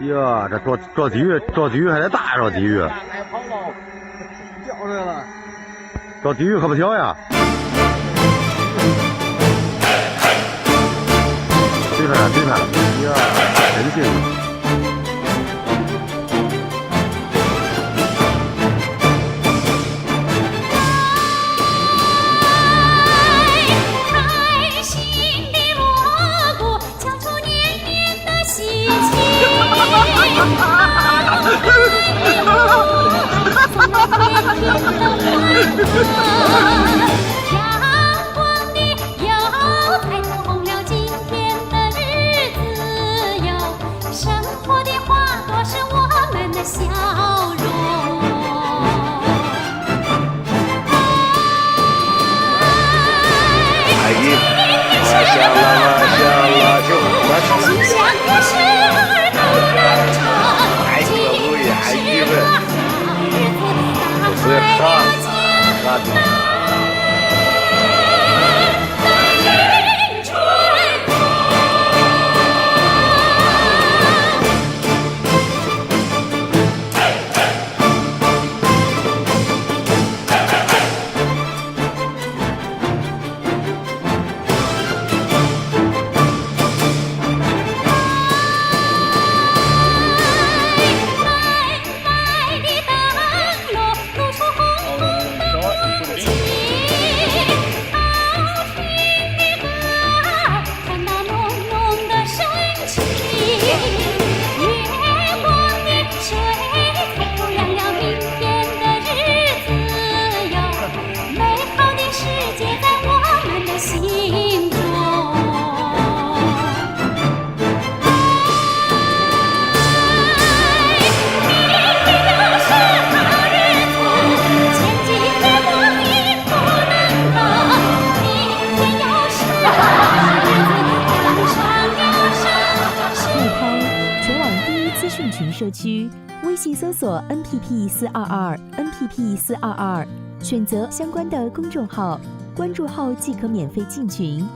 呀，这捉鲫鱼还得大着鲫鱼，该跑了，掉出来了。捉鲫鱼可不小呀。追上了，呀，真幸运。阳光的油彩涂红了今天的日子哟，生活的花朵是我们的笑容。阿姨，马上了，就马上了。吉祥的事儿都能成，哎，可不呀，阿姨们。大海的江南。社区微信搜索 NPP422 选择相关的公众号，关注后即可免费进群。